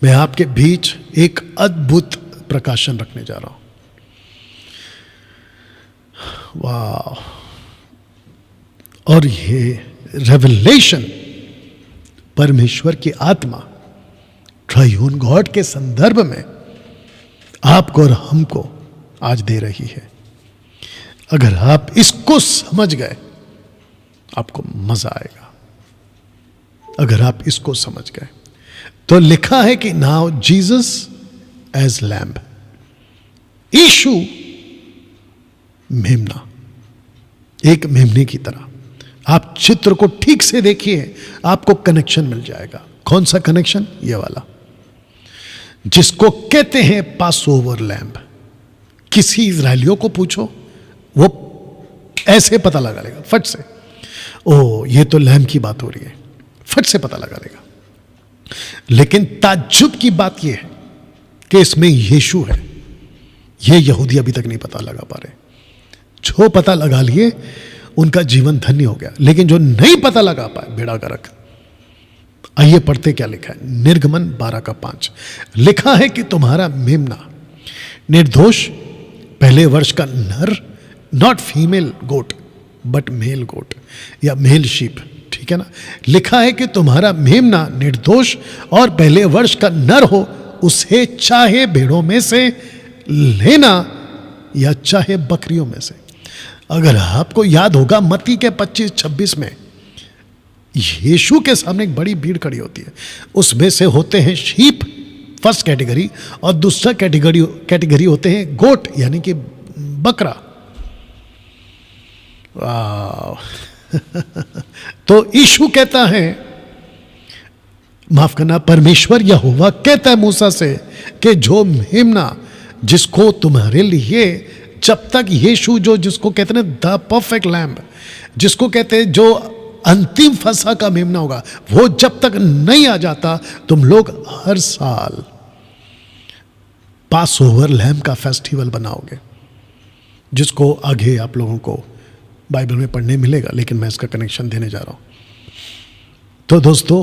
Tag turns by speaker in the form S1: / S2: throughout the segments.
S1: मैं आपके बीच एक अद्भुत प्रकाशन रखने जा रहा हूं। वाह! और ये रेवलेशन परमेश्वर की आत्मा ट्रायून गॉड के संदर्भ में आपको और हमको आज दे रही है। अगर आप इसको समझ गए आपको मजा आएगा। अगर आप इसको समझ गए तो लिखा है कि नाउ जीसस एज लैम्ब, यीशु मेमना, एक मेमने की तरह। आप चित्र को ठीक से देखिए, आपको कनेक्शन मिल जाएगा। कौन सा कनेक्शन? ये वाला, जिसको कहते हैं पास ओवर लैम्ब। किसी इजरायलियों को पूछो, वो ऐसे पता लगा लेगा फट से, ओ ये तो लैम्ब की बात हो रही है, फट से पता लगा लेगा। लेकिन ताज्जुब की बात यह है कि इसमें यीशु है। यह यहूदी अभी तक नहीं पता लगा पा रहे। जो पता लगा लिए उनका जीवन धन्य हो गया, लेकिन जो नहीं पता लगा पाए बेड़ा गर्क। आइए पढ़ते क्या लिखा है। निर्गमन 12:5 लिखा है कि तुम्हारा मेमना निर्दोष पहले वर्ष का नर, not female goat but male goat या मेल शीप, ठीक है ना। लिखा है कि तुम्हारा मेमना निर्दोष और पहले वर्ष का नर हो, उसे चाहे भेड़ों में से लेना या चाहे बकरियों में से। अगर आपको याद होगा मत्ती के 25-26 में यीशु के सामने एक बड़ी भीड़ खड़ी होती है। उसमें से होते हैं शीप फर्स्ट कैटेगरी, और दूसरा कैटेगरी होते हैं गोट यानी कि बकरा। तो यीशु कहता है, माफ करना, परमेश्वर यहोवा कहता है मूसा से कि जो मेमना जिसको तुम्हारे लिए, जब तक यीशु जो जिसको कहते हैं द परफेक्ट लैम्ब, जिसको कहते हैं जो अंतिम फसह का मेमना होगा, वो जब तक नहीं आ जाता तुम लोग हर साल पास ओवर लैम्ब का फेस्टिवल बनाओगे, जिसको आगे आप लोगों को बाइबल में पढ़ने मिलेगा, लेकिन मैं इसका कनेक्शन देने जा रहा हूं। तो दोस्तों,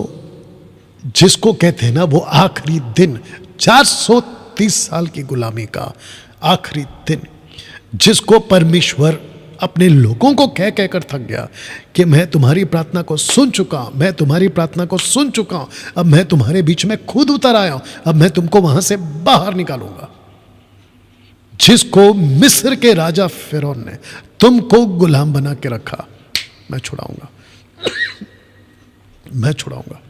S1: जिसको कहते हैं ना वो आखिरी दिन, 430 साल की गुलामी का आखिरी दिन, जिसको परमेश्वर अपने लोगों को कह कहकर थक गया कि मैं तुम्हारी प्रार्थना को सुन चुका हूं, मैं तुम्हारी प्रार्थना को सुन चुका हूं, अब मैं तुम्हारे बीच में खुद उतर आया हूं, अब मैं तुमको वहां से बाहर निकालूंगा। जिसको मिस्र के राजा फिरौन ने तुमको गुलाम बना के रखा, मैं छुड़ाऊंगा, मैं छुड़ाऊंगा।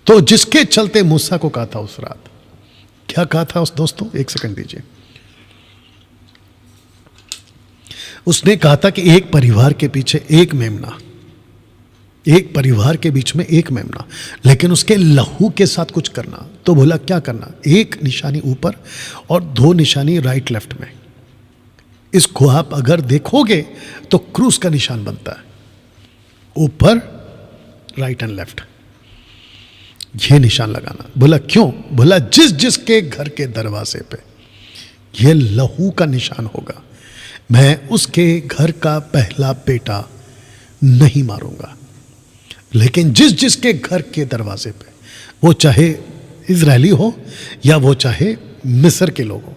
S1: तो जिसके चलते मूसा को कहा था उस रात, क्या कहा था उस दोस्तों, एक सेकंड दीजिए। उसने कहा था कि एक परिवार के पीछे एक मेमना, एक परिवार के बीच में एक मेमना, लेकिन उसके लहू के साथ कुछ करना। तो बोला क्या करना? एक निशानी ऊपर और 2 निशानी राइट लेफ्ट में। इसको आप अगर देखोगे तो क्रूस का निशान बनता है, ऊपर राइट एंड लेफ्ट, ये निशान लगाना। बोला क्यों? बोला जिस जिसके घर के दरवाजे पे ये लहू का निशान होगा, मैं उसके घर का पहला बेटा नहीं मारूंगा। लेकिन जिस जिसके घर के दरवाजे पे, वो चाहे इजरायली हो या वो चाहे मिस्र के लोग हो,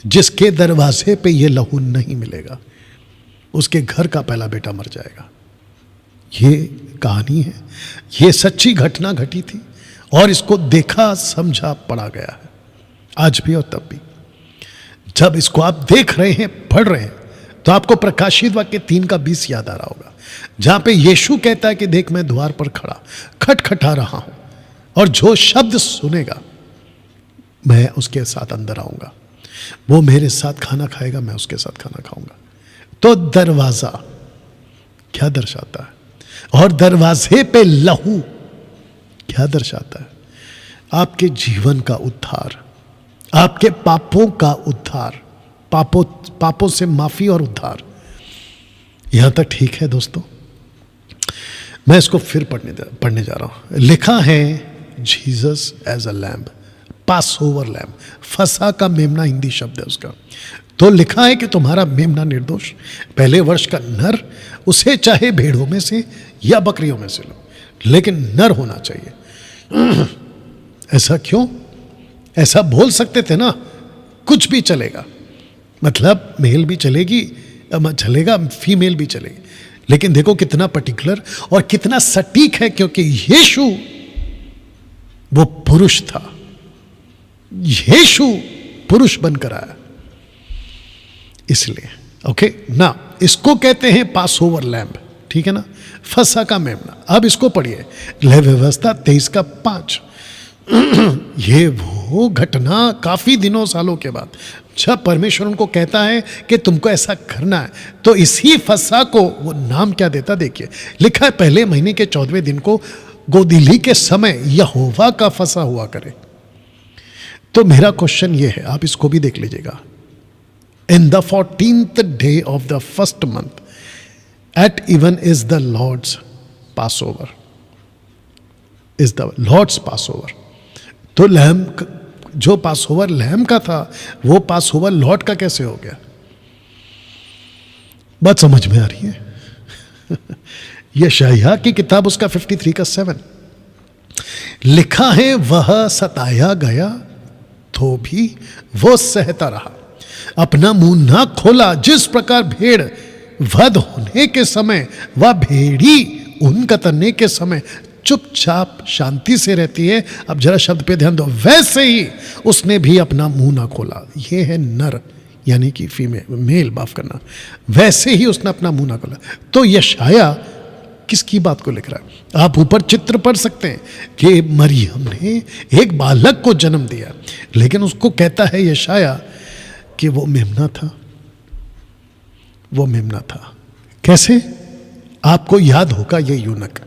S1: जिसके दरवाजे पे ये लहू नहीं मिलेगा, उसके घर का पहला बेटा मर जाएगा। ये कहानी है, ये सच्ची घटना घटी थी और इसको देखा समझा पढ़ा गया है आज भी और तब भी। जब इसको आप देख रहे हैं, पढ़ रहे हैं, तो आपको प्रकाशित वाक्य 3:20 याद आ रहा होगा, जहां पे यीशु कहता है कि देख मैं द्वार पर खड़ा खटखटा रहा हूं, और जो शब्द सुनेगा मैं उसके साथ अंदर आऊंगा, वो मेरे साथ खाना खाएगा, मैं उसके साथ खाना खाऊंगा। तो दरवाजा क्या दर्शाता है? और दरवाजे पे लहू क्या दर्शाता है? आपके जीवन का उद्धार, आपके पापों का उद्धार, पापों से माफी और उद्धार। यहां तक ठीक है दोस्तों? मैं इसको फिर पढ़ने जा रहा हूं। लिखा है Jesus as a lamb, Passover lamb, फसह का मेमना हिंदी शब्द है उसका। तो लिखा है कि तुम्हारा मेमना निर्दोष पहले वर्ष का नर, उसे चाहे भेड़ों में से या बकरियों में से लो, लेकिन नर होना चाहिए। ऐसा क्यों? ऐसा बोल सकते थे ना, कुछ भी चलेगा, मतलब मेल भी चलेगी, चलेगा, फीमेल भी चलेगी, लेकिन देखो कितना पर्टिकुलर और कितना सटीक है, क्योंकि यीशु वो पुरुष था, यीशु पुरुष बनकर आया, इसलिए। ओके ना, इसको कहते हैं पास ओवर लैम्ब, ठीक है ना, फसा का मेमना। अब इसको पढ़िए, लय व्यवस्था 23:5। ये वो घटना काफी दिनों सालों के बाद जब परमेश्वर उनको कहता है कि तुमको ऐसा करना है, तो इसी फसा को वो नाम क्या देता, देखिए लिखा है, पहले महीने के 14वें दिन को गोदिली के समय यहोवा का फसा हुआ करे। तो मेरा क्वेश्चन ये है, आप इसको भी देख लीजिएगा, in the 14th day of the first month at even is the Lord's Passover, is the Lord's Passover। तो लैम, जो पासओवर लैम का था, वो पासओवर लॉर्ड का कैसे हो गया? बात समझ में आ रही है? यशायाह की किताब उसका 53:7 लिखा है, वह सताया गया तो भी वो सहता रहा, अपना मुंह ना खोला, जिस प्रकार भेड़ वध होने के समय व भेड़ी ऊन कतरने के समय चुपचाप शांति से रहती है। अब जरा शब्द पे ध्यान दो, वैसे ही उसने भी अपना मुंह ना खोला। ये है नर, यानी कि फीमेल, मेल, माफ करना, वैसे ही उसने अपना मुंह ना खोला। तो यशायाह किसकी बात को लिख रहा है? आप ऊपर चित्र पढ़ सकते हैं कि मरियम ने एक बालक को जन्म दिया, लेकिन उसको कहता है यशायाह कि वो मेमना था, वो मेमना था। कैसे? आपको याद होगा ये यूनक,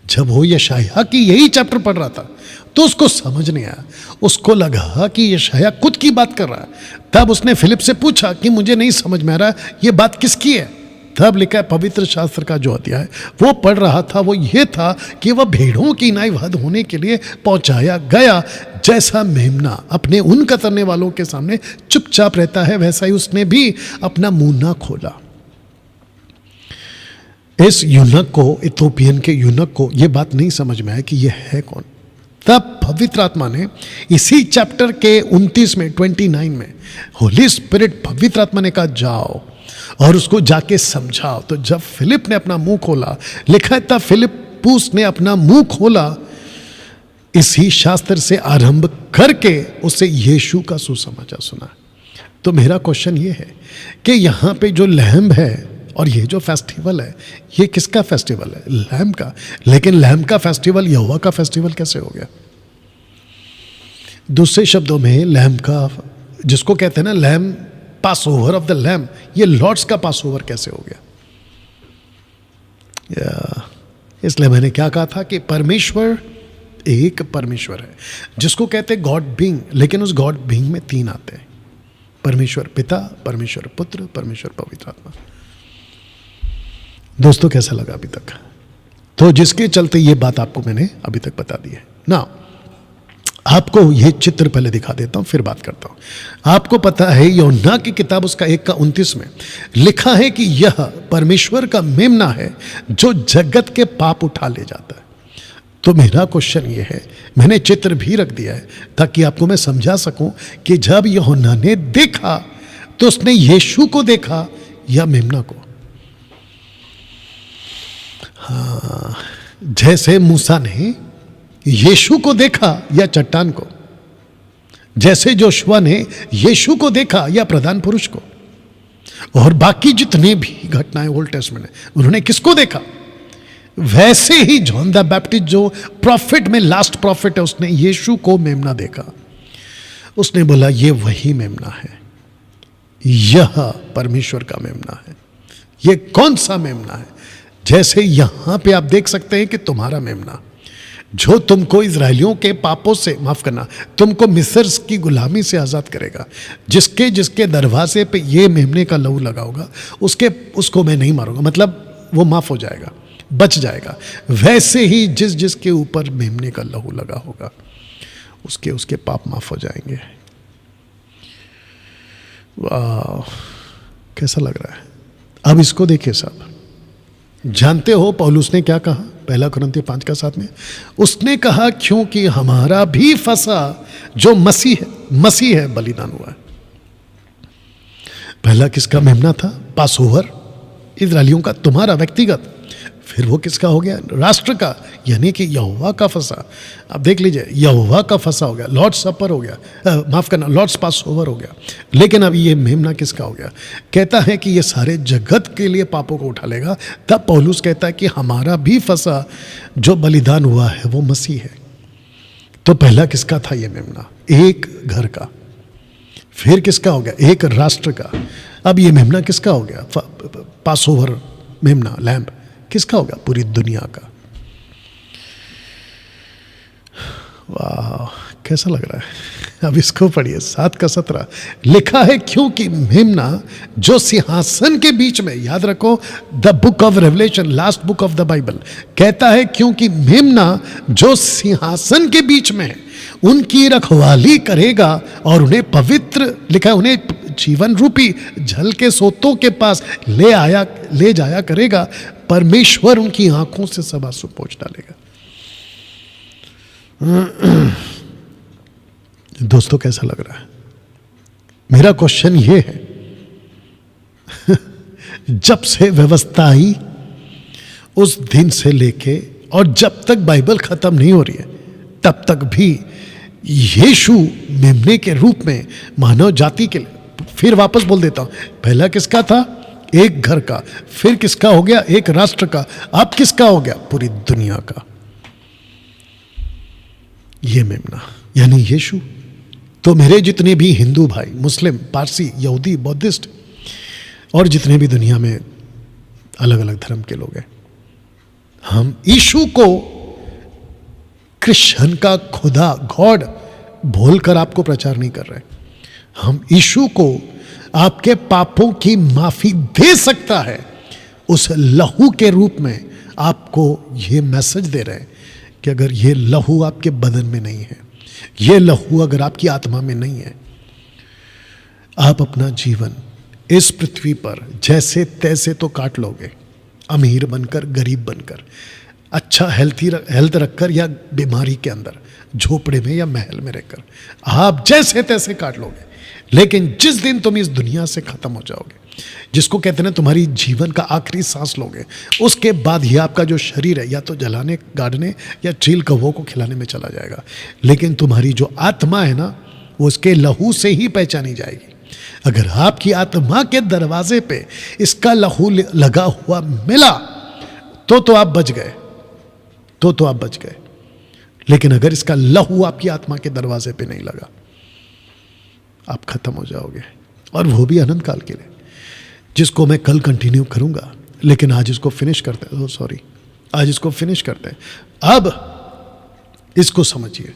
S1: जब वो यशायाह की यही चैप्टर पढ़ रहा था तो उसको समझ नहीं आया, उसको लगा कि यशायाह खुद की बात कर रहा है। तब उसने फिलिप से पूछा कि मुझे नहीं समझ में आ रहा ये बात किसकी है। तब लिखा है पवित्र शास्त्र का जो अध्याय वो पढ़ रहा था, वो ये था कि वह भेड़ों की नाई वध होने के लिए पहुंचाया गया। जैसा मेमना अपने ऊन कतरने वालों के सामने चुपचाप रहता है, वैसा ही उसने भी अपना मुंह ना खोला। इस यूनक को, इथोपियन के यूनक को यह बात नहीं समझ में आया कि यह है कौन। तब पवित्र आत्मा ने इसी चैप्टर के 29 में 29 में होली स्पिरिट, पवित्र आत्मा ने कहा जाओ और उसको जाके समझाओ। तो जब फिलिप ने अपना मुंह खोला, लिखा है तब फिलिप्पुस ने अपना मुंह खोला, इसी शास्त्र से आरंभ करके उसे यीशु का सुसमाचार सुना। तो मेरा क्वेश्चन ये है कि यहाँ पे जो लैम्ब है और ये जो फेस्टिवल है, ये किसका फेस्टिवल है? लैम्ब का। लेकिन लैम्ब का फेस्टिवल यहोवा का फेस्टिवल कैसे हो गया? दूसरे शब्दों में लैम्ब का, जिसको कहते हैं ना lamb, pass over of the lamb, ये लॉर्ड्स का पास ओवर कैसे हो गया? इसलिए मैंने क्या कहा था कि परमेश्वर एक परमेश्वर है जिसको कहते हैं गॉड बीइंग, लेकिन उस गॉड बीइंग में तीन आते हैं, परमेश्वर पिता, परमेश्वर पुत्र, परमेश्वर पवित्र आत्मा। दोस्तों कैसा लगा अभी तक? तो जिसके चलते ये बात आपको मैंने अभी तक बता दी है ना। आपको ये चित्र पहले दिखा देता हूं, फिर बात करता हूं। आपको पता है यूहन्ना की किताब उसका 1:29 में लिखा है कि यह परमेश्वर का मेमना है जो जगत के पाप उठा ले जाता है। तो मेरा क्वेश्चन ये है, मैंने चित्र भी रख दिया है ताकि आपको मैं समझा सकूं कि जब यूहन्ना ने देखा तो उसने यीशु को देखा या मेमना को? हाँ, जैसे मूसा ने यीशु को देखा या चट्टान को, जैसे जोशुआ ने यीशु को देखा या प्रधान पुरुष को, और बाकी जितने भी घटनाएं ओल्ड टेस्टमेंट में उन्होंने किसको देखा? वैसे ही जॉन द बैप्टिस्ट जो प्रॉफिट में लास्ट प्रॉफिट है, उसने यीशु को मेमना देखा। उसने बोला ये वही मेमना है, यह परमेश्वर का मेमना है। ये कौन सा मेमना है? जैसे यहां पे आप देख सकते हैं कि तुम्हारा मेमना जो तुमको इजराइलियों के पापों से, माफ करना, तुमको मिस्र की गुलामी से आजाद करेगा, जिसके जिसके दरवाजे पे ये मेमने का लहू लगा होगा उसको मैं नहीं मारूंगा, मतलब वो माफ हो जाएगा, बच जाएगा। वैसे ही जिस जिसके ऊपर मेमने का लहू लगा होगा उसके पाप माफ हो जाएंगे। वाह, कैसा लग रहा है? अब इसको देखिए साहब, जानते हो पौलुस ने क्या कहा 1 कुरिन्थियों 5:7 में? उसने कहा क्योंकि हमारा भी फसा जो मसीह है बलिदान हुआ है। पहला किसका मेमना था? पासओवर, इजरायलियों का, तुम्हारा व्यक्तिगत। फिर वो किसका हो गया? राष्ट्र का, यानी कि यहोवा का फसा। अब देख लीजिए, यहोवा का फसा हो गया, लॉर्ड्स सपर हो गया, माफ करना, लॉर्ड्स पासओवर हो गया। लेकिन अब ये मेमना किसका हो गया? कहता है कि ये सारे जगत के लिए पापों को उठा लेगा। तब पौलुस कहता है कि हमारा भी फसा जो बलिदान हुआ है वो मसीह है। तो पहला किसका था ये मेमना? एक घर का। फिर किसका हो गया? एक राष्ट्र का। अब ये मेमना किसका हो गया? पासओवर मेमना, लैम्ब किसका होगा? पूरी दुनिया का। वाह, कैसा लग रहा है? अब इसको पढ़िए, 7:17 लिखा है क्योंकि मेमना जो सिंहासन के बीच में, याद रखो the book of revelation, last book of the Bible, कहता है क्योंकि मेमना जो सिंहासन के बीच में है उनकी रखवाली करेगा और उन्हें पवित्र, लिखा है उन्हें जीवन रूपी जल के सोतों के पास ले जाया करेगा। परमेश्वर उनकी आंखों से सब आंसू पोंछ डालेगा। दोस्तों कैसा लग रहा है? मेरा क्वेश्चन ये है जब से व्यवस्था आई उस दिन से लेके और जब तक बाइबल खत्म नहीं हो रही है तब तक भी यीशु मेमने के रूप में मानव जाति के लिए, फिर वापस बोल देता हूं, पहला किसका था? एक घर का। फिर किसका हो गया? एक राष्ट्र का। अब किसका हो गया? पूरी दुनिया का। ये मेमना यानी यीशु। तो मेरे जितने भी हिंदू भाई, मुस्लिम, पारसी, यहूदी, बौद्धिस्ट और जितने भी दुनिया में अलग अलग धर्म के लोग हैं, हम यीशु को क्रिश्चियन का खुदा, गॉड बोलकर आपको प्रचार नहीं कर रहे। हम यीशु को आपके पापों की माफी दे सकता है उस लहू के रूप में आपको ये मैसेज दे रहे हैं कि अगर ये लहू आपके बदन में नहीं है, ये लहू अगर आपकी आत्मा में नहीं है, आप अपना जीवन इस पृथ्वी पर जैसे तैसे तो काट लोगे, अमीर बनकर, गरीब बनकर, अच्छा हेल्थ रखकर या बीमारी के अंदर, झोपड़े में या महल में रहकर, आप जैसे तैसे काट लोगे। लेकिन जिस दिन तुम इस दुनिया से खत्म हो जाओगे, जिसको कहते हैं तुम्हारी जीवन का आखिरी सांस लोगे, उसके बाद ही आपका जो शरीर है या तो जलाने, गाड़ने या चील कौवों को खिलाने में चला जाएगा। लेकिन तुम्हारी जो आत्मा है ना, वो उसके लहू से ही पहचानी जाएगी। अगर आपकी आत्मा के दरवाजे पे इसका लहू लगा हुआ मिला तो आप बच गए, तो आप बच गए। लेकिन अगर इसका लहू आपकी आत्मा के दरवाजे पे नहीं लगा, आप खत्म हो जाओगे, और वो भी अनंत काल के लिए, जिसको मैं कल कंटिन्यू करूंगा। लेकिन आज इसको फिनिश करते हैं, आज इसको फिनिश करते हैं। अब इसको समझिए,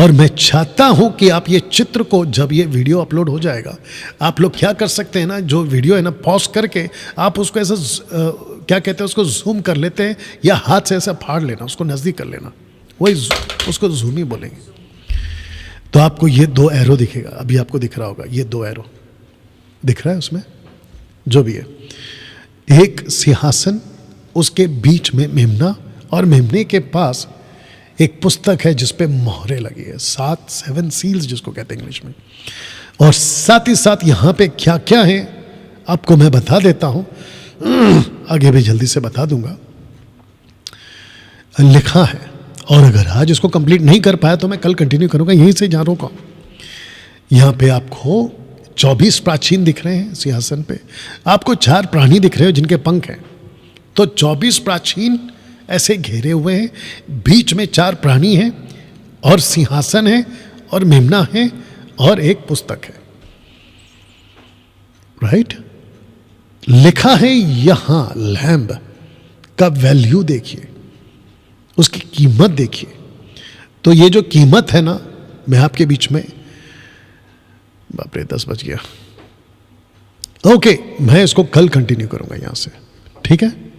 S1: और मैं चाहता हूं कि आप ये चित्र को, जब ये वीडियो अपलोड हो जाएगा, आप लोग क्या कर सकते हैं ना, जो वीडियो है ना, पॉज करके आप उसको ऐसा क्या कहते हैं, उसको जूम कर लेते हैं, या हाथ से ऐसा फाड़ लेना, उसको नज़दीक कर लेना, वही उसको जूम ही बोलेंगे। तो आपको ये 2 एरो दिखेगा, अभी आपको दिख रहा होगा, ये 2 एरो दिख रहा है उसमें, जो भी है। एक सिंहासन, उसके बीच में मेमना, और मेमने के पास एक पुस्तक है जिस पे मोहरें लगी है, 7 सील्स जिसको कहते हैं इंग्लिश में। और साथ ही साथ यहाँ पे क्या क्या है आपको मैं बता देता हूँ, आगे भी जल्दी से बता दूंगा, लिखा है। और अगर आज इसको कंप्लीट नहीं कर पाया तो मैं कल कंटिन्यू करूंगा, यहीं से जहाँ रोका। यहाँ पे आपको 24 प्राचीन दिख रहे हैं सिंहासन पे, आपको 4 प्राणी दिख रहे हो जिनके पंख हैं। तो 24 प्राचीन ऐसे घेरे हुए हैं, बीच में 4 प्राणी हैं, और सिंहासन है, और मेमना है, और एक पुस्तक है। राइट? लिखा है यहां लैम्ब का वैल्यू देखिए, उसकी कीमत देखिए। तो ये जो कीमत है ना, मैं आपके बीच में, बाप रे 10 बज गया, ओके, मैं इसको कल कंटिन्यू करूंगा यहां से, ठीक है।